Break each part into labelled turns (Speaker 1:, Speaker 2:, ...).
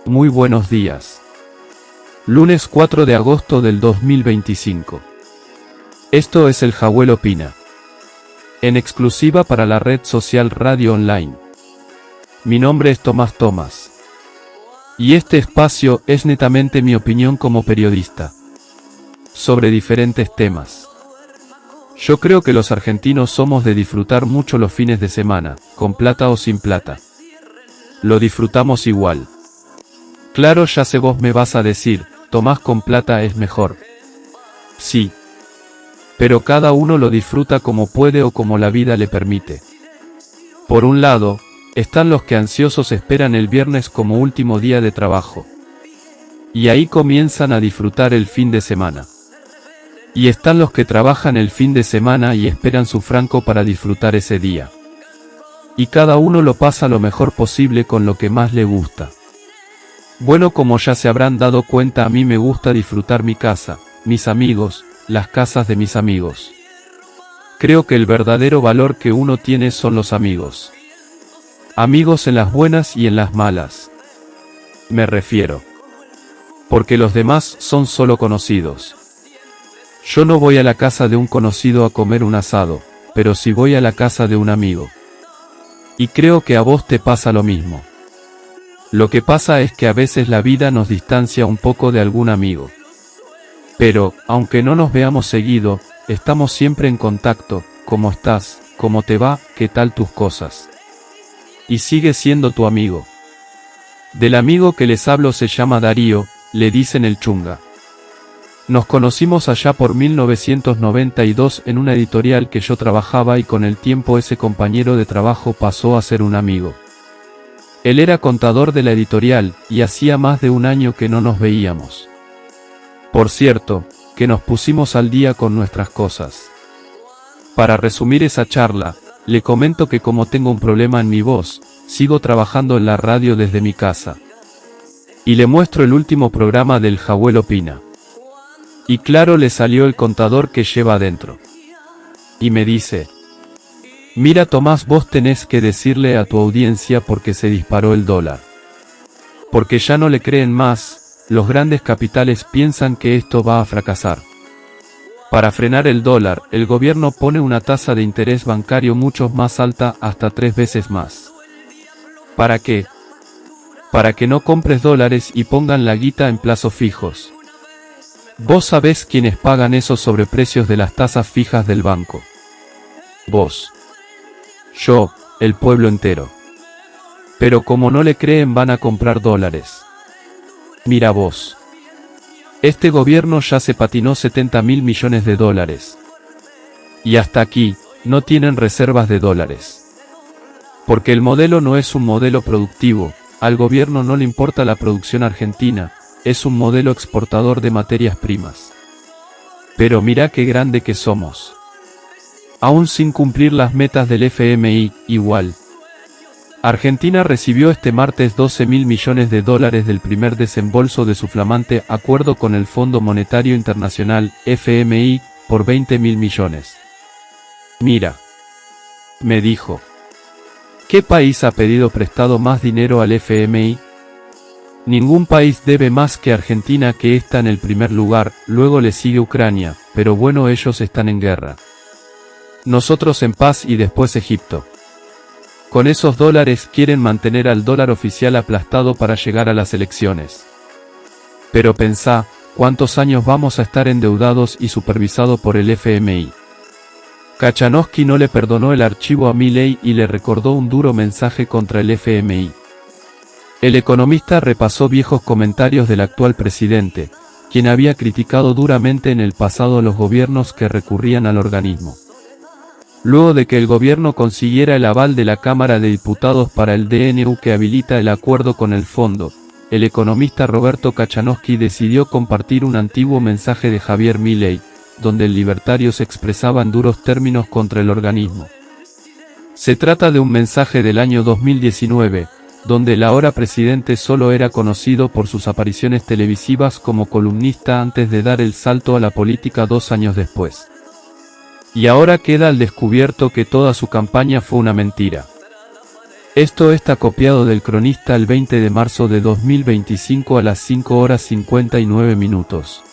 Speaker 1: Muy buenos días. Lunes 4 de agosto del 2025. Esto es El Jawel Opina. En exclusiva para la red social Radio Online. Mi nombre es Tomás Tomás. Y este espacio es netamente mi opinión como periodista. Sobre diferentes temas. Yo creo que los argentinos somos de disfrutar mucho los fines de semana, con plata o sin plata. Lo disfrutamos igual. Claro, ya sé, vos me vas a decir, Tomás, con plata es mejor. Sí. Pero cada uno lo disfruta como puede o como la vida le permite. Por un lado, están los que ansiosos esperan el viernes como último día de trabajo. Y ahí comienzan a disfrutar el fin de semana. Y están los que trabajan el fin de semana y esperan su franco para disfrutar ese día. Y cada uno lo pasa lo mejor posible con lo que más le gusta. Bueno, como ya se habrán dado cuenta, a mí me gusta disfrutar mi casa, mis amigos, las casas de mis amigos. Creo que el verdadero valor que uno tiene son los amigos. Amigos en las buenas y en las malas. Me refiero. Porque los demás son solo conocidos. Yo no voy a la casa de un conocido a comer un asado, pero sí voy a la casa de un amigo. Y creo que a vos te pasa lo mismo. Lo que pasa es que a veces la vida nos distancia un poco de algún amigo. Pero, aunque no nos veamos seguido, estamos siempre en contacto. ¿Cómo estás? ¿Cómo te va? ¿Qué tal tus cosas? Y sigue siendo tu amigo. Del amigo que les hablo se llama Darío, le dicen el Chunga. Nos conocimos allá por 1992 en una editorial que yo trabajaba y con el tiempo ese compañero de trabajo pasó a ser un amigo. Él era contador de la editorial y hacía más de un año que no nos veíamos. Por cierto, que nos pusimos al día con nuestras cosas. Para resumir esa charla, le comento que como tengo un problema en mi voz, sigo trabajando en la radio desde mi casa. Y le muestro el último programa del Jawel Opina. Y claro, le salió el contador que lleva adentro. Y me dice: mira, Tomás, vos tenés que decirle a tu audiencia porque se disparó el dólar. Porque ya no le creen más, los grandes capitales piensan que esto va a fracasar. Para frenar el dólar, el gobierno pone una tasa de interés bancario mucho más alta, hasta 3 veces más. ¿Para qué? Para que no compres dólares y pongan la guita en plazos fijos. ¿Vos sabés quiénes pagan esos sobreprecios de las tasas fijas del banco? Vos. Yo, el pueblo entero. Pero como no le creen, van a comprar dólares. Mira vos. Este gobierno ya se patinó 70.000 millones de dólares. Y hasta aquí, no tienen reservas de dólares. Porque el modelo no es un modelo productivo, al gobierno no le importa la producción argentina, es un modelo exportador de materias primas. Pero mirá qué grande que somos. Aún sin cumplir las metas del FMI, igual. Argentina recibió este martes 12.000 millones de dólares del primer desembolso de su flamante acuerdo con el Fondo Monetario Internacional, FMI, por 20.000 millones. Mira. Me dijo. ¿Qué país ha pedido prestado más dinero al FMI? Ningún país debe más que Argentina, que está en el primer lugar, luego le sigue Ucrania, pero bueno, ellos están en guerra. Nosotros en paz y después Egipto. Con esos dólares quieren mantener al dólar oficial aplastado para llegar a las elecciones. Pero pensá, ¿cuántos años vamos a estar endeudados y supervisado por el FMI? Kachanowski no le perdonó el archivo a Milei y le recordó un duro mensaje contra el FMI. El economista repasó viejos comentarios del actual presidente, quien había criticado duramente en el pasado a los gobiernos que recurrían al organismo. Luego de que el gobierno consiguiera el aval de la Cámara de Diputados para el DNU que habilita el acuerdo con el fondo, el economista Roberto Kachanowski decidió compartir un antiguo mensaje de Javier Milei, donde el libertario se expresaba en duros términos contra el organismo. Se trata de un mensaje del año 2019, donde el ahora presidente solo era conocido por sus apariciones televisivas como columnista antes de dar el salto a la política 2 años después. Y ahora queda al descubierto que toda su campaña fue una mentira. Esto está copiado del Cronista el 20 de marzo de 2025 a las 5 horas 59 minutos.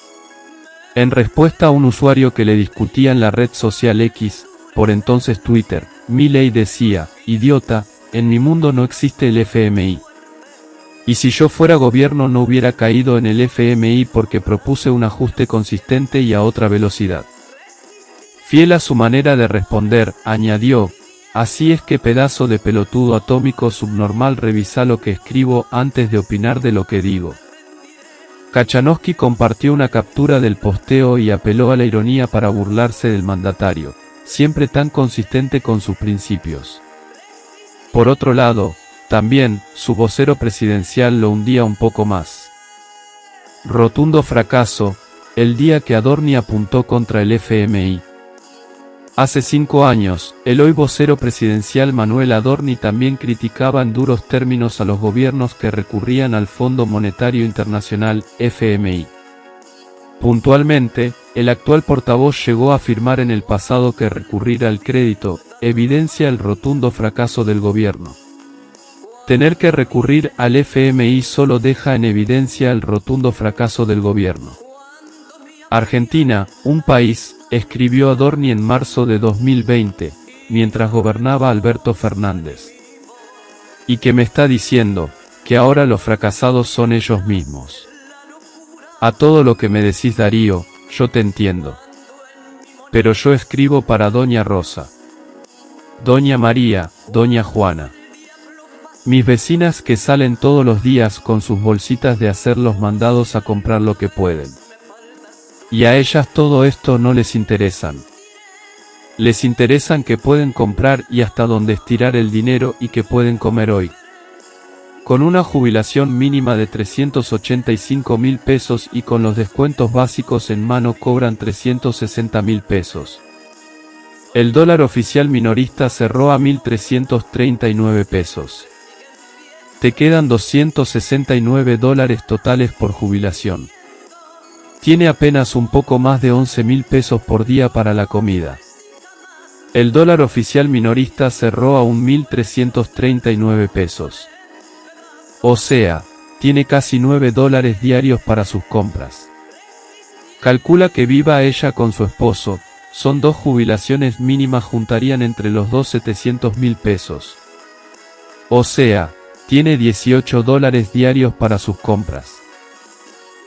Speaker 1: En respuesta a un usuario que le discutía en la red social X, por entonces Twitter, Milei decía: idiota, en mi mundo no existe el FMI. Y si yo fuera gobierno no hubiera caído en el FMI porque propuse un ajuste consistente y a otra velocidad. Fiel a su manera de responder, añadió: así es que pedazo de pelotudo atómico subnormal, revisa lo que escribo antes de opinar de lo que digo. Kachanowski compartió una captura del posteo y apeló a la ironía para burlarse del mandatario, siempre tan consistente con sus principios. Por otro lado, también, su vocero presidencial lo hundía un poco más. Rotundo fracaso, el día que Adorni apuntó contra el FMI. Hace 5 años, el hoy vocero presidencial Manuel Adorni también criticaba en duros términos a los gobiernos que recurrían al Fondo Monetario Internacional, FMI. Puntualmente, el actual portavoz llegó a afirmar en el pasado que recurrir al crédito evidencia el rotundo fracaso del gobierno. Tener que recurrir al FMI solo deja en evidencia el rotundo fracaso del gobierno. Argentina, un país, escribió Adorni en marzo de 2020, mientras gobernaba Alberto Fernández. ¿Y qué me está diciendo? Que ahora los fracasados son ellos mismos. A todo lo que me decís, Darío, yo te entiendo. Pero yo escribo para Doña Rosa, Doña María, Doña Juana. Mis vecinas que salen todos los días con sus bolsitas de hacer los mandados a comprar lo que pueden. Y a ellas todo esto no les interesan. Les interesan que pueden comprar y hasta dónde estirar el dinero y que pueden comer hoy. Con una jubilación mínima de 385.000 pesos y con los descuentos básicos en mano cobran 360.000 pesos. El dólar oficial minorista cerró a 1.339 pesos. Te quedan $269 totales por jubilación. Tiene apenas un poco más de 11.000 pesos por día para la comida. El dólar oficial minorista cerró a 1.339 pesos. O sea, tiene casi $9 diarios para sus compras. Calcula que viva ella con su esposo, son 2 jubilaciones mínimas, juntarían entre los dos 700.000 pesos. O sea, tiene $18 diarios para sus compras.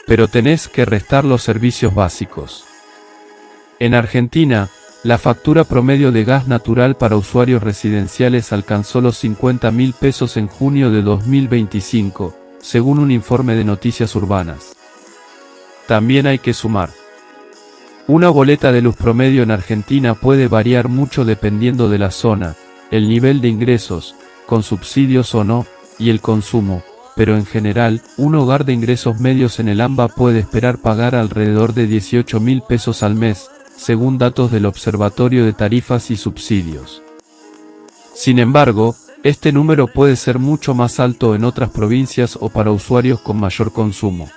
Speaker 1: Pero tenés que restar los servicios básicos. En Argentina, la factura promedio de gas natural para usuarios residenciales alcanzó los 50.000 pesos en junio de 2025, según un informe de Noticias Urbanas. También hay que sumar. Una boleta de luz promedio en Argentina puede variar mucho dependiendo de la zona, el nivel de ingresos, con subsidios o no, y el consumo. Pero en general, un hogar de ingresos medios en el AMBA puede esperar pagar alrededor de 18.000 pesos al mes, según datos del Observatorio de Tarifas y Subsidios. Sin embargo, este número puede ser mucho más alto en otras provincias o para usuarios con mayor consumo.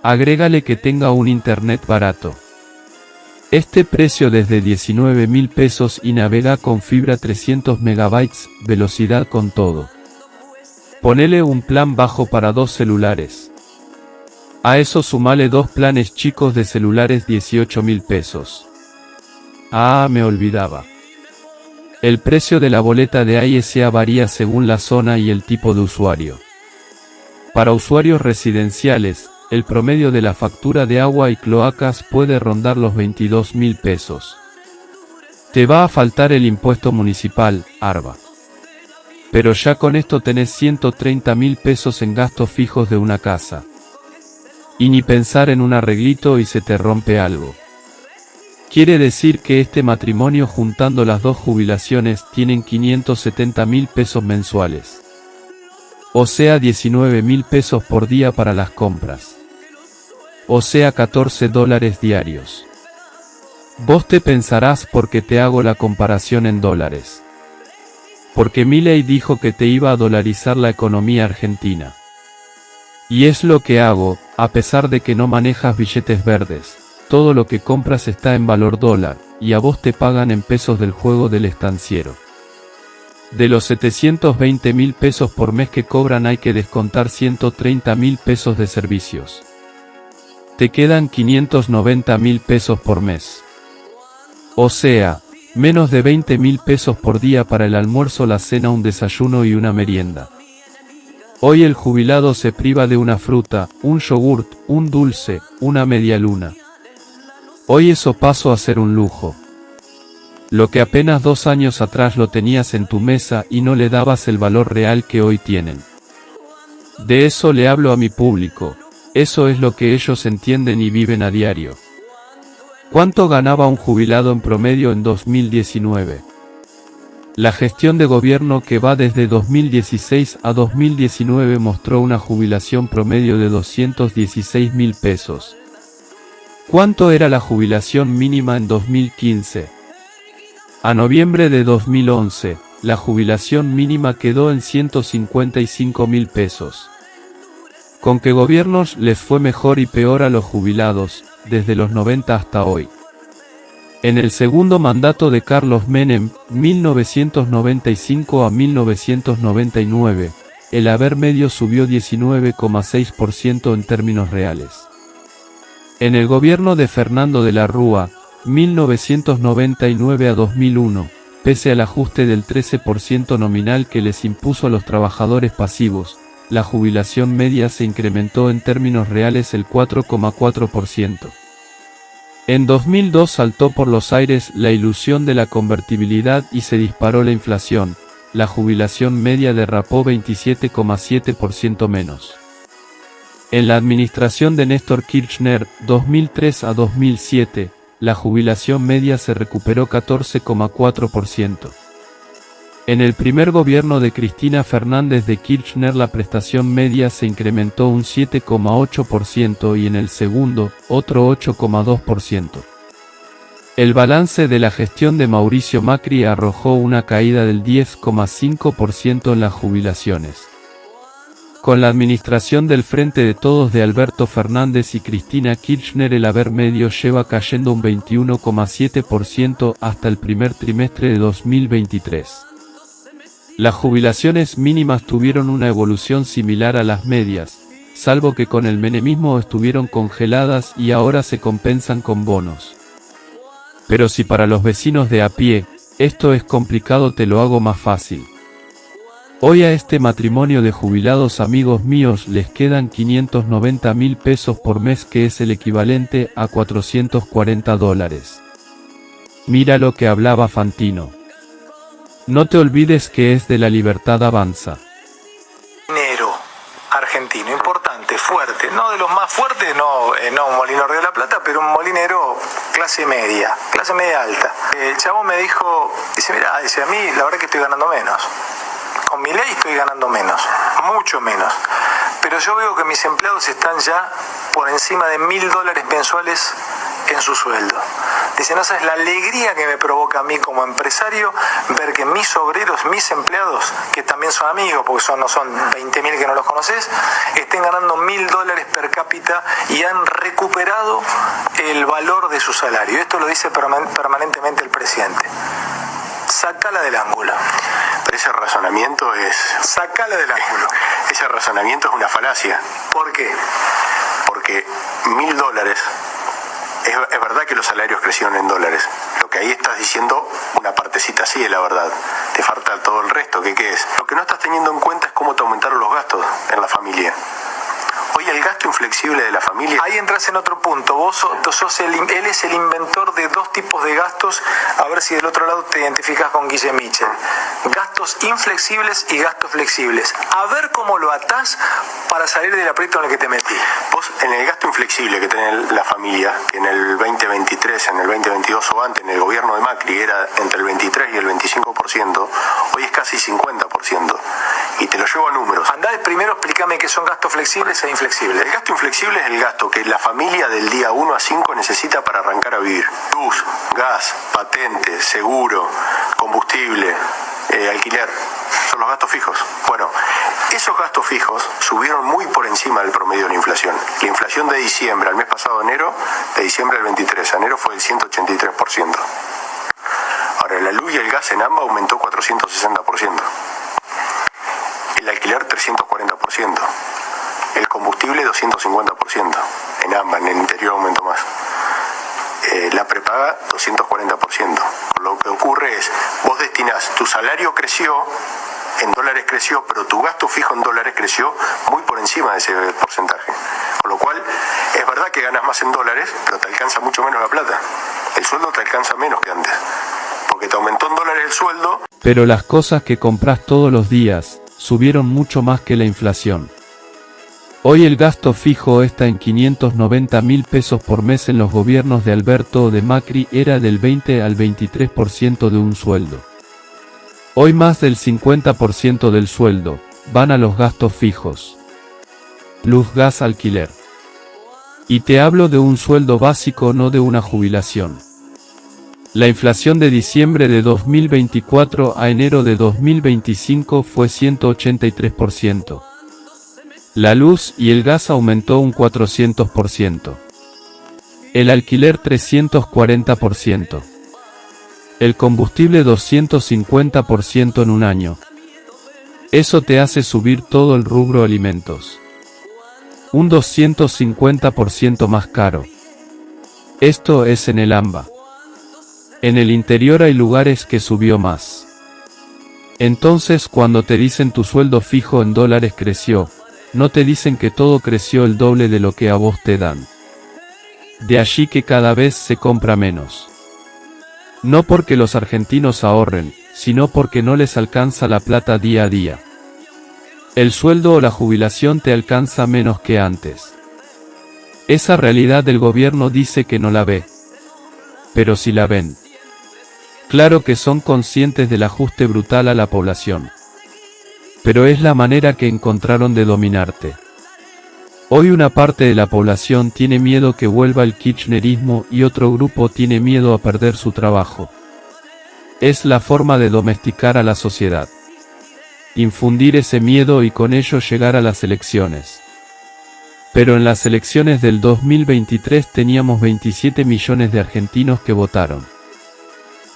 Speaker 1: Agrégale que tenga un internet barato. Este precio desde 19.000 pesos y navega con fibra 300 megabytes, velocidad con todo. Ponele un plan bajo para 2 celulares. A eso sumale 2 planes chicos de celulares 18.000 pesos. Ah, me olvidaba. El precio de la boleta de AISA varía según la zona y el tipo de usuario. Para usuarios residenciales, el promedio de la factura de agua y cloacas puede rondar los 22.000 pesos. Te va a faltar el impuesto municipal, ARBA. Pero ya con esto tenés 130.000 pesos en gastos fijos de una casa. Y ni pensar en un arreglito y se te rompe algo. Quiere decir que este matrimonio, juntando las 2 jubilaciones, tienen 570.000 pesos mensuales. O sea, 19.000 pesos por día para las compras. O sea, $14 diarios. Vos te pensarás por qué te hago la comparación en dólares. Porque Milei dijo que te iba a dolarizar la economía argentina. Y es lo que hago, a pesar de que no manejas billetes verdes. Todo lo que compras está en valor dólar, y a vos te pagan en pesos del juego del estanciero. De los 720.000 pesos por mes que cobran hay que descontar 130.000 pesos de servicios. Te quedan 590.000 pesos por mes. O sea, menos de 20.000 pesos por día para el almuerzo, la cena, un desayuno y una merienda. Hoy el jubilado se priva de una fruta, un yogurt, un dulce, una media luna. Hoy eso pasó a ser un lujo. Lo que apenas 2 años atrás lo tenías en tu mesa y no le dabas el valor real que hoy tienen. De eso le hablo a mi público, eso es lo que ellos entienden y viven a diario. ¿Cuánto ganaba un jubilado en promedio en 2019? La gestión de gobierno que va desde 2016 a 2019 mostró una jubilación promedio de 216.000 pesos. ¿Cuánto era la jubilación mínima en 2015? A noviembre de 2011, la jubilación mínima quedó en 155.000 pesos. ¿Con qué gobiernos les fue mejor y peor a los jubilados, desde los 90 hasta hoy? En el segundo mandato de Carlos Menem, 1995 a 1999, el haber medio subió 19,6% en términos reales. En el gobierno de Fernando de la Rúa, 1999 a 2001, pese al ajuste del 13% nominal que les impuso a los trabajadores pasivos, la jubilación media se incrementó en términos reales el 4,4%. En 2002 saltó por los aires la ilusión de la convertibilidad y se disparó la inflación, la jubilación media derrapó 27,7% menos. En la administración de Néstor Kirchner, 2003 a 2007, la jubilación media se recuperó 14,4%. En el primer gobierno de Cristina Fernández de Kirchner la prestación media se incrementó un 7,8% y en el segundo, otro 8,2%. El balance de la gestión de Mauricio Macri arrojó una caída del 10,5% en las jubilaciones. Con la administración del Frente de Todos de Alberto Fernández y Cristina Kirchner el haber medio lleva cayendo un 21,7% hasta el primer trimestre de 2023. Las jubilaciones mínimas tuvieron una evolución similar a las medias, salvo que con el menemismo estuvieron congeladas y ahora se compensan con bonos. Pero si para los vecinos de a pie, esto es complicado, te lo hago más fácil. Hoy a este matrimonio de jubilados amigos míos les quedan 590.000 pesos por mes, que es el equivalente a $440. Mira lo que hablaba Fantino. No te olvides que es de La Libertad Avanza.
Speaker 2: Molinero argentino, importante, fuerte, no de los más fuertes, no un Molinero de la Plata, pero un molinero clase media alta. El chabón me dijo, dice, mira, dice, a mí la verdad que estoy ganando menos. Con mi ley estoy ganando menos, mucho menos. Pero yo veo que mis empleados están ya por encima de $1.000 mensuales en su sueldo. Dice, no sabes la alegría que me provoca a mí como empresario ver que mis obreros, mis empleados, que también son amigos, porque no son 20.000 que no los conoces, estén ganando $1.000 per cápita y han recuperado el valor de su salario. Esto lo dice permanentemente el presidente. Sacala del ángulo.
Speaker 3: Pero ese razonamiento es...
Speaker 2: Sacala del ángulo.
Speaker 3: Ese razonamiento es una falacia.
Speaker 2: ¿Por qué?
Speaker 3: Porque $1.000... Es verdad que los salarios crecieron en dólares. Lo que ahí estás diciendo, una partecita sí es la verdad. Te falta todo el resto. ¿Qué es? Lo que no estás teniendo en cuenta es cómo te aumentaron los gastos en la familia. Hoy el gasto inflexible de la familia...
Speaker 2: Ahí entras en otro punto. Él es el inventor de dos tipos de gastos. A ver si del otro lado te identificas con Guille Michel. Gastos inflexibles y gastos flexibles. A ver cómo lo atás para salir del aprieto en el que te metí.
Speaker 3: Vos, en el gasto inflexible que tiene la familia, que en el 2023, en el 2022 o antes, en el gobierno de Macri era entre el 23 y el 25%, hoy es casi 50%. Y te lo llevo a números.
Speaker 2: Andá primero, explícame qué son gastos flexibles e inflexibles.
Speaker 3: El gasto inflexible es el gasto que la familia del día 1 a 5 necesita para arrancar a vivir. Luz, gas, patente, seguro, combustible, alquiler. Son los gastos fijos. Bueno, esos gastos fijos subieron muy por encima del promedio de la inflación. La inflación de diciembre, al mes pasado enero, de diciembre al 23 a enero fue del 183%. Ahora, la luz y el gas en AMBA aumentó 460%. El alquiler 340%. El combustible 250%. En AMBA, en el interior aumentó más. La prepaga 240%. Lo que ocurre es, vos destinás, tu salario creció, en dólares creció, pero tu gasto fijo en dólares creció muy por encima de ese porcentaje. Con lo cual, es verdad que ganas más en dólares, pero te alcanza mucho menos la plata. El sueldo te alcanza menos que antes, porque te aumentó en dólares el sueldo.
Speaker 1: Pero las cosas que compras todos los días subieron mucho más que la inflación. Hoy el gasto fijo está en 590.000 pesos por mes. En los gobiernos de Alberto o de Macri era del 20 al 23% de un sueldo. Hoy más del 50% del sueldo van a los gastos fijos. Luz, gas, alquiler. Y te hablo de un sueldo básico, no de una jubilación. La inflación de diciembre de 2024 a enero de 2025 fue 183%. La luz y el gas aumentó un 400%. El alquiler 340%. El combustible 250% en un año. Eso te hace subir todo el rubro alimentos. Un 250% más caro. Esto es en el AMBA. En el interior hay lugares que subió más. Entonces cuando te dicen tu sueldo fijo en dólares creció, no te dicen que todo creció el doble de lo que a vos te dan. De allí que cada vez se compra menos. No porque los argentinos ahorren, sino porque no les alcanza la plata día a día. El sueldo o la jubilación te alcanza menos que antes. Esa realidad el gobierno dice que no la ve. Pero sí la ven. Claro que son conscientes del ajuste brutal a la población. Pero es la manera que encontraron de dominarte. Hoy una parte de la población tiene miedo que vuelva el kirchnerismo y otro grupo tiene miedo a perder su trabajo. Es la forma de domesticar a la sociedad. Infundir ese miedo y con ello llegar a las elecciones. Pero en las elecciones del 2023 teníamos 27 millones de argentinos que votaron.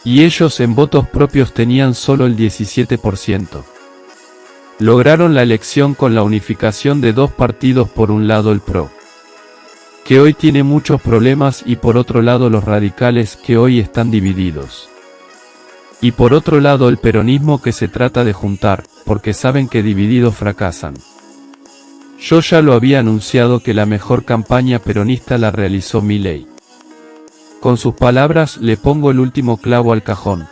Speaker 1: Y ellos en votos propios tenían solo el 17%. Lograron la elección con la unificación de dos partidos, por un lado el PRO, que hoy tiene muchos problemas, y por otro lado los radicales, que hoy están divididos. Y por otro lado el peronismo, que se trata de juntar, porque saben que divididos fracasan. Yo ya lo había anunciado que la mejor campaña peronista la realizó Milei. Con sus palabras le pongo el último clavo al cajón.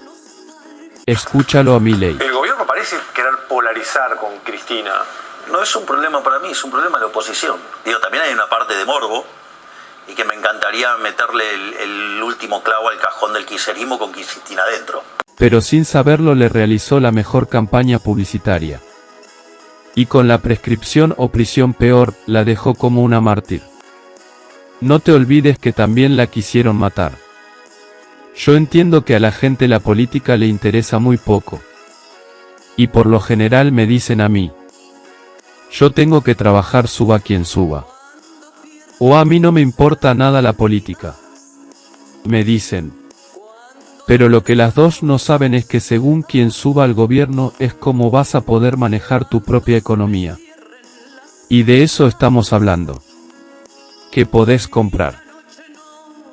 Speaker 1: Escúchalo a Milei.
Speaker 4: El gobierno parece querer polarizar con Cristina. No es un problema para mí, es un problema de oposición. Digo, también hay una parte de morbo y que me encantaría meterle el último clavo al cajón del kirchnerismo con Cristina adentro.
Speaker 1: Pero sin saberlo le realizó la mejor campaña publicitaria. Y con la prescripción o prisión peor, la dejó como una mártir. No te olvides que también la quisieron matar. Yo entiendo que a la gente la política le interesa muy poco. Y por lo general me dicen a mí: yo tengo que trabajar suba quien suba. O a mí no me importa nada la política. Me dicen. Pero lo que las dos no saben es que según quien suba al gobierno es como vas a poder manejar tu propia economía. Y de eso estamos hablando. Que podés comprar.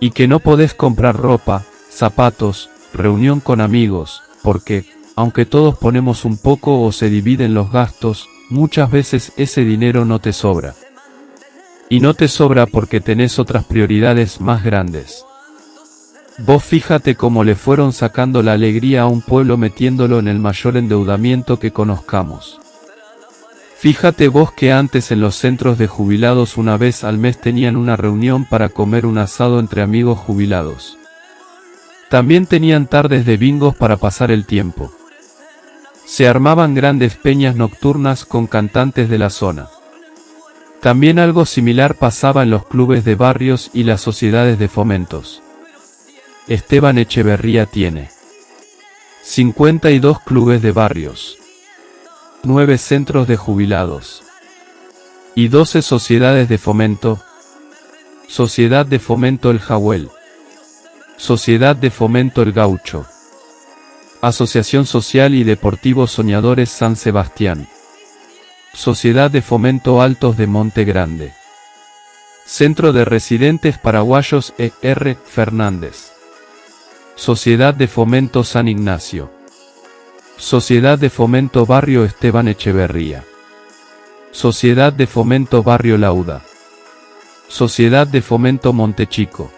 Speaker 1: Y que no podés comprar ropa, zapatos, reunión con amigos, porque, aunque todos ponemos un poco o se dividen los gastos, muchas veces ese dinero no te sobra. Y no te sobra porque tenés otras prioridades más grandes. Vos fíjate cómo le fueron sacando la alegría a un pueblo metiéndolo en el mayor endeudamiento que conozcamos. Fíjate vos que antes en los centros de jubilados una vez al mes tenían una reunión para comer un asado entre amigos jubilados. También tenían tardes de bingos para pasar el tiempo. Se armaban grandes peñas nocturnas con cantantes de la zona. También algo similar pasaba en los clubes de barrios y las sociedades de fomentos. Esteban Echeverría tiene 52 clubes de barrios, 9 centros de jubilados y 12 sociedades de fomento. Sociedad de Fomento El Jawel, Sociedad de Fomento El Gaucho, Asociación Social y Deportivo Soñadores San Sebastián. Sociedad de Fomento Altos de Monte Grande. Centro de Residentes Paraguayos E.R. Fernández. Sociedad de Fomento San Ignacio. Sociedad de Fomento Barrio Esteban Echeverría. Sociedad de Fomento Barrio Lauda. Sociedad de Fomento Montechico.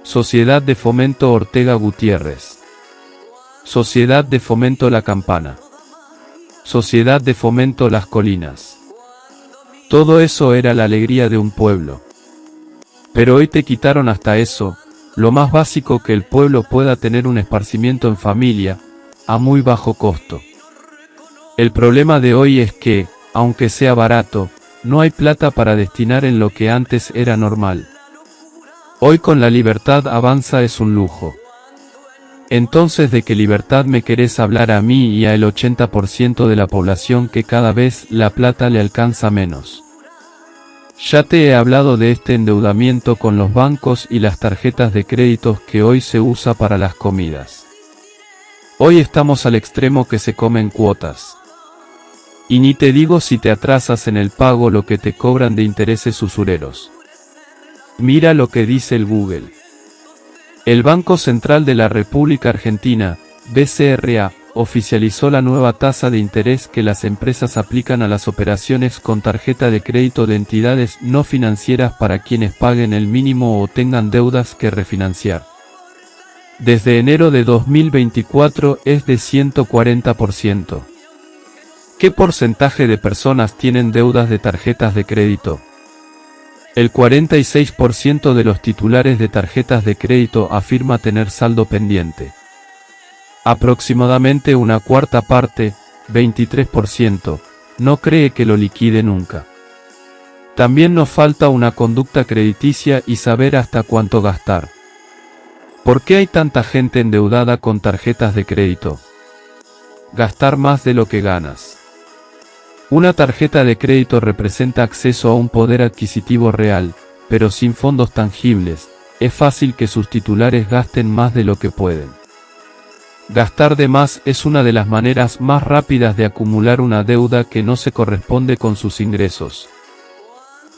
Speaker 1: Sociedad de Fomento Ortega Gutiérrez. Sociedad de Fomento La Campana. Sociedad de Fomento Las Colinas. Todo eso era la alegría de un pueblo. Pero hoy te quitaron hasta eso, lo más básico que el pueblo pueda tener un esparcimiento en familia, a muy bajo costo. El problema de hoy es que, aunque sea barato, no hay plata para destinar en lo que antes era normal. Hoy con la libertad avanza es un lujo. Entonces, ¿de qué libertad me querés hablar a mí y al 80% de la población que cada vez la plata le alcanza menos? Ya te he hablado de este endeudamiento con los bancos y las tarjetas de créditos que hoy se usa para las comidas. Hoy estamos al extremo que se comen cuotas. Y ni te digo si te atrasas en el pago lo que te cobran de intereses usureros. Mira lo que dice el Google. El Banco Central de la República Argentina, BCRA, oficializó la nueva tasa de interés que las empresas aplican a las operaciones con tarjeta de crédito de entidades no financieras para quienes paguen el mínimo o tengan deudas que refinanciar. Desde enero de 2024 es de 140%. ¿Qué porcentaje de personas tienen deudas de tarjetas de crédito? El 46% de los titulares de tarjetas de crédito afirma tener saldo pendiente. Aproximadamente una cuarta parte, 23%, no cree que lo liquide nunca. También nos falta una conducta crediticia y saber hasta cuánto gastar. ¿Por qué hay tanta gente endeudada con tarjetas de crédito? Gastar más de lo que ganas. Una tarjeta de crédito representa acceso a un poder adquisitivo real, pero sin fondos tangibles, es fácil que sus titulares gasten más de lo que pueden. Gastar de más es una de las maneras más rápidas de acumular una deuda que no se corresponde con sus ingresos.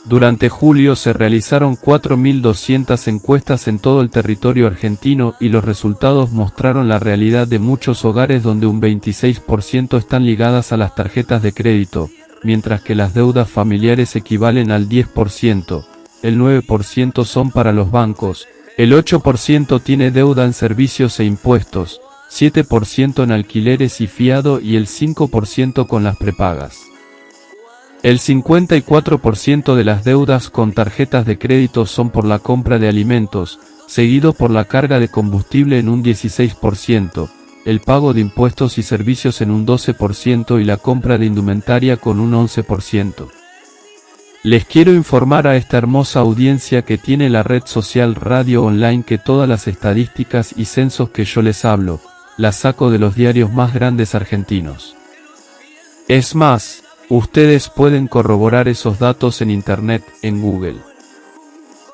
Speaker 1: Durante julio se realizaron 4.200 encuestas en todo el territorio argentino y los resultados mostraron la realidad de muchos hogares donde un 26% están ligadas a las tarjetas de crédito, mientras que las deudas familiares equivalen al 10%, el 9% son para los bancos, el 8% tiene deuda en servicios e impuestos, 7% en alquileres y fiado y el 5% con las prepagas. El 54% de las deudas con tarjetas de crédito son por la compra de alimentos, seguido por la carga de combustible en un 16%, el pago de impuestos y servicios en un 12% y la compra de indumentaria con un 11%. Les quiero informar a esta hermosa audiencia que tiene la red social Radio Online que todas las estadísticas y censos que yo les hablo, las saco de los diarios más grandes argentinos. Es más, ustedes pueden corroborar esos datos en internet, en Google.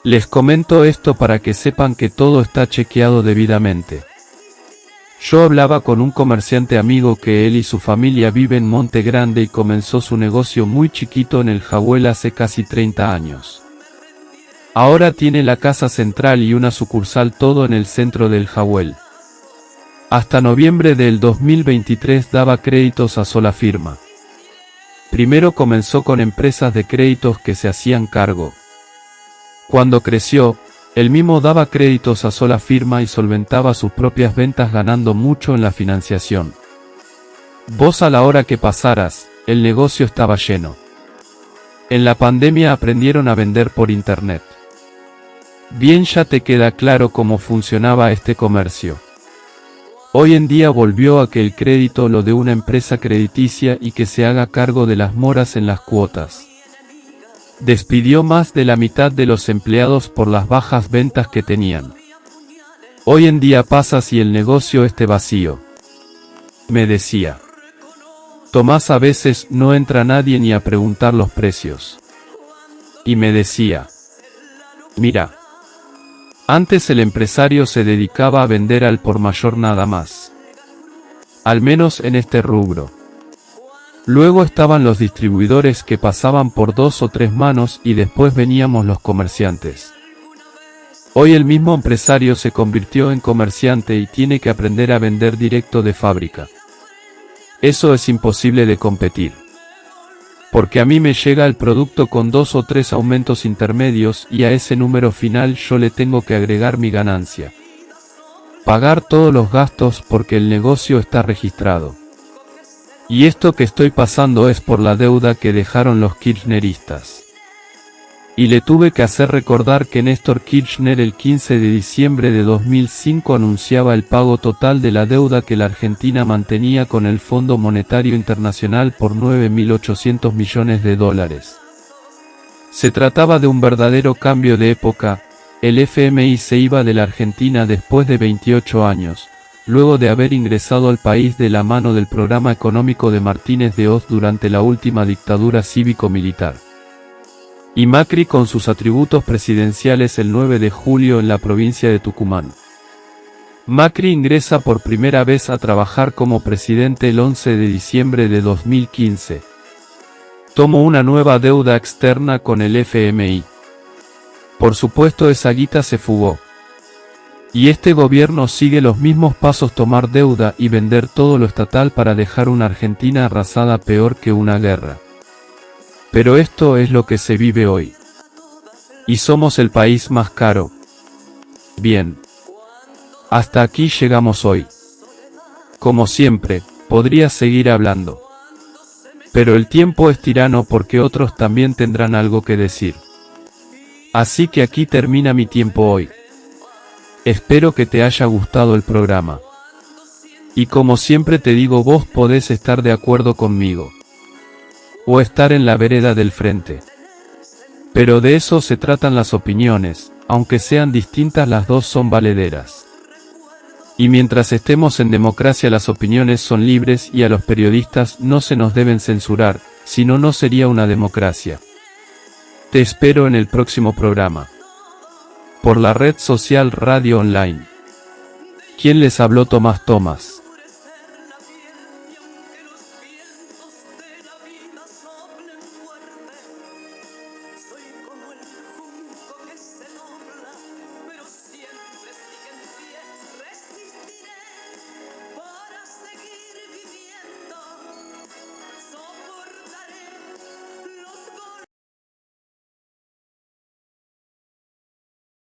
Speaker 1: Les comento esto para que sepan que todo está chequeado debidamente. Yo hablaba con un comerciante amigo que él y su familia viven en Monte Grande y comenzó su negocio muy chiquito en el Jagüel hace casi 30 años. Ahora tiene la casa central y una sucursal todo en el centro del Jagüel. Hasta noviembre del 2023 daba créditos a sola firma. Primero comenzó con empresas de créditos que se hacían cargo. Cuando creció, él mismo daba créditos a sola firma y solventaba sus propias ventas ganando mucho en la financiación. Vos a la hora que pasaras, el negocio estaba lleno. En la pandemia aprendieron a vender por internet. Bien, ya te queda claro cómo funcionaba este comercio. Hoy en día volvió a que el crédito lo dé una empresa crediticia y que se haga cargo de las moras en las cuotas. Despidió más de la mitad de los empleados por las bajas ventas que tenían. Hoy en día pasas y el negocio esté vacío. Me decía. Tomás, a veces no entra nadie ni a preguntar los precios. Y me decía. Mira. Antes el empresario se dedicaba a vender al por mayor nada más. al menos en este rubro. Luego estaban los distribuidores que pasaban por 2 o 3 manos y después veníamos los comerciantes. Hoy el mismo empresario se convirtió en comerciante y tiene que aprender a vender directo de fábrica. Eso es imposible de competir. Porque a mí me llega el producto con 2 o 3 aumentos intermedios y a ese número final yo le tengo que agregar mi ganancia. Pagar todos los gastos porque el negocio está registrado. Y esto que estoy pasando es por la deuda que dejaron los kirchneristas. Y le tuve que hacer recordar que Néstor Kirchner el 15 de diciembre de 2005 anunciaba el pago total de la deuda que la Argentina mantenía con el Fondo Monetario Internacional por 9.800 millones de dólares. Se trataba de un verdadero cambio de época. El FMI se iba de la Argentina después de 28 años. Luego de haber ingresado al país de la mano del programa económico de Martínez de Hoz durante la última dictadura cívico-militar. Y Macri con sus atributos presidenciales el 9 de julio en la provincia de Tucumán. Macri ingresa por primera vez a trabajar como presidente el 11 de diciembre de 2015. Tomó una nueva deuda externa con el FMI. Por supuesto esa guita se fugó. Y este gobierno sigue los mismos pasos: tomar deuda y vender todo lo estatal para dejar una Argentina arrasada peor que una guerra. Pero esto es lo que se vive hoy. Y somos el país más caro. Bien. Hasta aquí llegamos hoy. Como siempre, podría seguir hablando. Pero el tiempo es tirano porque otros también tendrán algo que decir. Así que aquí termina mi tiempo hoy. Espero que te haya gustado el programa. Y como siempre te digo, vos podés estar de acuerdo conmigo. O estar en la vereda del frente. Pero de eso se tratan las opiniones, aunque sean distintas las dos son valederas. Y mientras estemos en democracia las opiniones son libres y a los periodistas no se nos deben censurar, si no, no sería una democracia. Te espero en el próximo programa. Por la red social Radio Online. ¿Quién les habló? Tomás Tomás.